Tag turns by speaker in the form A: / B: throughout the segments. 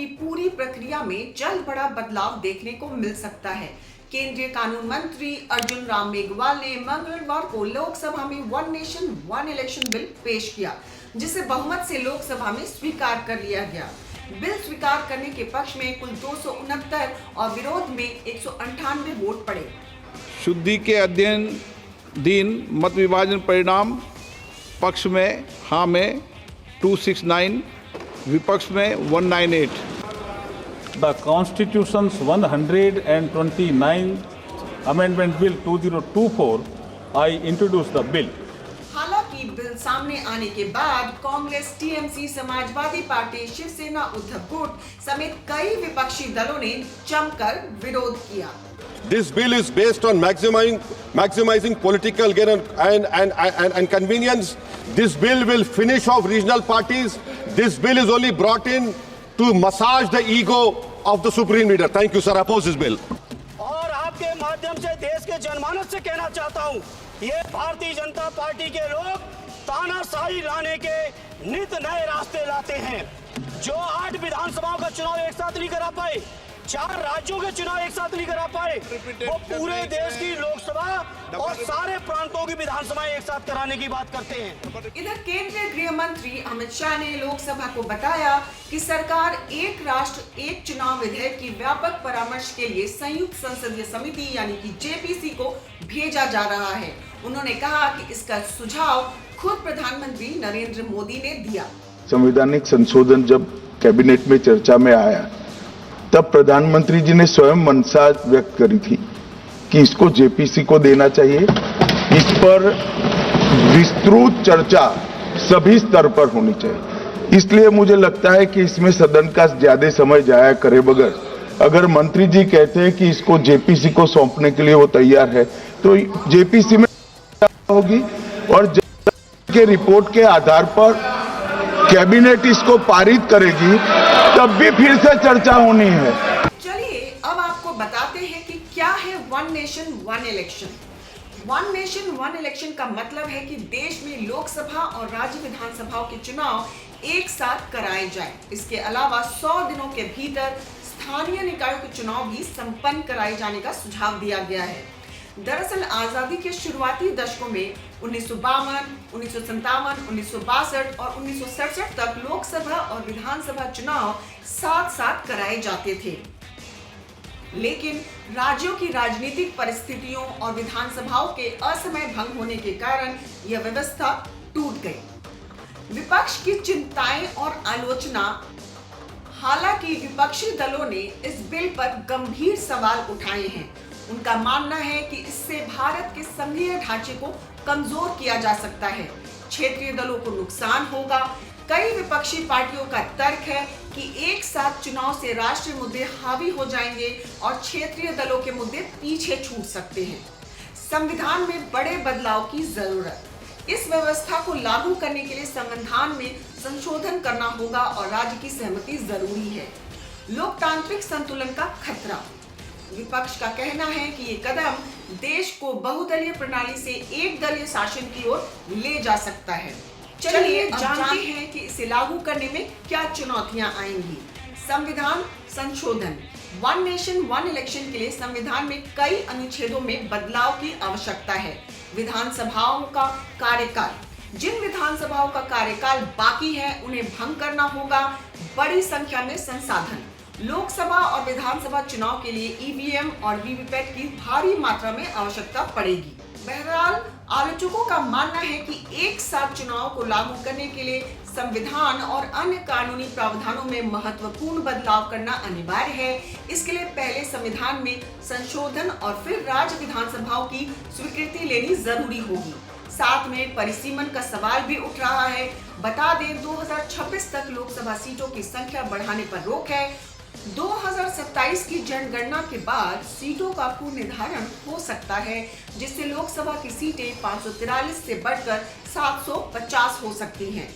A: की पूरी प्रक्रिया में जल्द बड़ा बदलाव देखने को मिल सकता है। केंद्रीय कानून मंत्री अर्जुन राम मेघवाल ने मंगलवार को लोकसभा में one nation one election bill पेश किया, जिसे बहुमत से लोकसभा में स्वीकार कर लिया गया। बिल स्वीकार करने के पक्ष में कुल 269 और विरोध में 198 वोट पड़े।
B: शुद्धि के अध्ययन दिन मत विभाजन परिणाम पक्ष में हाँ में 269, विपक्ष में 198।
C: The Constitution's 129th Amendment Bill 2024, I introduced the bill.
A: हालांकि बिल सामने आने के बाद कांग्रेस, टीएमसी, समाजवादी पार्टी, शिवसेना, उद्धव गुट समेत कई विपक्षी दलों ने जमकर विरोध किया।
D: This bill is based on maximizing political gain and convenience. This bill will finish off regional parties. This bill is only brought in to massage the ego of the supreme leader. Thank you, sir. Oppose this bill.
E: और आपके माध्यम से देश के जनमानस से कहना चाहता हूं, ये भारतीय जनता पार्टी के लोग तानाशाही लाने के नित नए रास्ते लाते हैं। जो 8 विधानसभाओं का चुनाव एक साथ नहीं करा पाए, 4 राज्यों के चुनाव एक साथ नहीं करा पाए, वो पूरे देश की लोकसभा और सारे प्रांतों की विधानसभा एक साथ कराने की बात करते हैं।
A: इधर केंद्रीय गृह मंत्री अमित शाह ने लोकसभा को बताया कि सरकार एक राष्ट्र एक चुनाव विधेयक की व्यापक परामर्श के लिए संयुक्त संसदीय समिति यानी कि जेपीसी को भेजा जा रहा है। उन्होंने कहा कि इसका सुझाव खुद प्रधानमंत्री नरेंद्र मोदी ने दिया।
F: संवैधानिक संशोधन जब कैबिनेट में चर्चा में आया, तब प्रधानमंत्री जी ने स्वयं मंशा व्यक्त करी थी कि इसको जेपीसी को देना चाहिए। इस पर विस्तृत चर्चा सभी स्तर पर होनी चाहिए। इसलिए मुझे लगता है कि इसमें सदन का ज्यादा समय जाया करे बगैर अगर मंत्री जी कहते हैं कि इसको जेपीसी को सौंपने के लिए वो तैयार है, तो जेपीसी में होगी और के रिपोर्ट के आधार पर कैबिनेट इसको पारित करेगी, तब भी फिर से चर्चा होनी है।
A: चलिए अब आपको बताते हैं कि क्या है one nation one election. One nation one election का मतलब है कि देश में लोकसभा और राज्य विधानसभाओं के चुनाव एक साथ कराए जाएं। इसके अलावा 100 दिनों के भीतर स्थानीय निकायों के चुनाव भी संपन्न कराए जाने का सुझाव दिया गया है। दरअसल आजादी के शुरुआती दशकों में 1952, 1957, 1962 और 1967 तक लोकसभा और विधानसभा चुनाव साथ साथ कराए जाते थे, लेकिन राज्यों की राजनीतिक परिस्थितियों और विधानसभाओं के असमय भंग होने के कारण यह व्यवस्था टूट गई। विपक्ष की चिंताएं और आलोचना। हालांकि विपक्षी दलों ने इस बिल पर गंभीर सवाल उठाए हैं। उनका मानना है कि इससे भारत के संघीय ढांचे को कमजोर किया जा सकता है, क्षेत्रीय दलों को नुकसान होगा। कई विपक्षी पार्टियों का तर्क है कि एक साथ चुनाव से राष्ट्रीय मुद्दे हावी हो जाएंगे और क्षेत्रीय दलों के मुद्दे पीछे छूट सकते हैं। संविधान में बड़े बदलाव की जरूरत। इस व्यवस्था को लागू करने के लिए संविधान में संशोधन करना होगा और राज्य की सहमति जरूरी है। लोकतांत्रिक संतुलन का खतरा। विपक्ष का कहना है कि ये कदम देश को बहुदलीय प्रणाली से एक दलीय शासन की ओर ले जा सकता है। चलिए जानते हैं कि इसे लागू करने में क्या चुनौतियां आएंगी। संविधान संशोधन। वन नेशन वन इलेक्शन के लिए संविधान में कई अनुच्छेदों में बदलाव की आवश्यकता है। विधानसभाओं का कार्यकाल। जिन विधानसभाओं का कार्यकाल बाकी है उन्हें भंग करना होगा। बड़ी संख्या में संसाधन। लोकसभा और विधानसभा चुनाव के लिए ईवीएम और वीवीपैट की भारी मात्रा में आवश्यकता पड़ेगी। बहरहाल आलोचकों का मानना है कि एक साथ चुनाव को लागू करने के लिए संविधान और अन्य कानूनी प्रावधानों में महत्वपूर्ण बदलाव करना अनिवार्य है। इसके लिए पहले संविधान में संशोधन और फिर राज्य विधानसभाओं की स्वीकृति लेनी जरूरी होगी। साथ में परिसीमन का सवाल भी उठ रहा है। बता दें 2026 तक लोकसभा सीटों की संख्या बढ़ाने पर रोक है। 2027 की जनगणना के बाद सीटों का पुनर्निर्धारण हो सकता है, जिससे लोकसभा की सीटें 543 से बढ़कर 750 हो सकती हैं।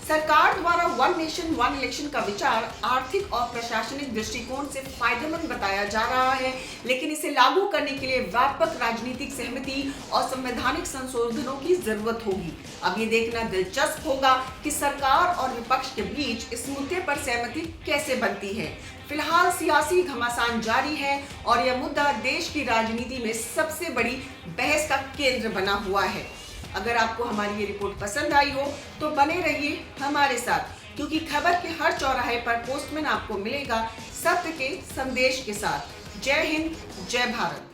A: सरकार द्वारा वन नेशन वन इलेक्शन का विचार आर्थिक और प्रशासनिक दृष्टिकोण से फायदेमंद बताया जा रहा है, लेकिन इसे लागू करने के लिए व्यापक राजनीतिक सहमति और संवैधानिक संशोधनों की जरूरत होगी। अब ये देखना दिलचस्प होगा कि सरकार और विपक्ष के बीच इस मुद्दे पर सहमति कैसे बनती है। फिलहाल सियासी घमासान जारी है और यह मुद्दा देश की राजनीति में सबसे बड़ी बहस का केंद्र बना हुआ है। अगर आपको हमारी ये रिपोर्ट पसंद आई हो तो बने रहिए हमारे साथ, क्योंकि खबर के हर चौराहे पर पोस्टमैन आपको मिलेगा सत्य के संदेश के साथ। जय हिंद, जय भारत।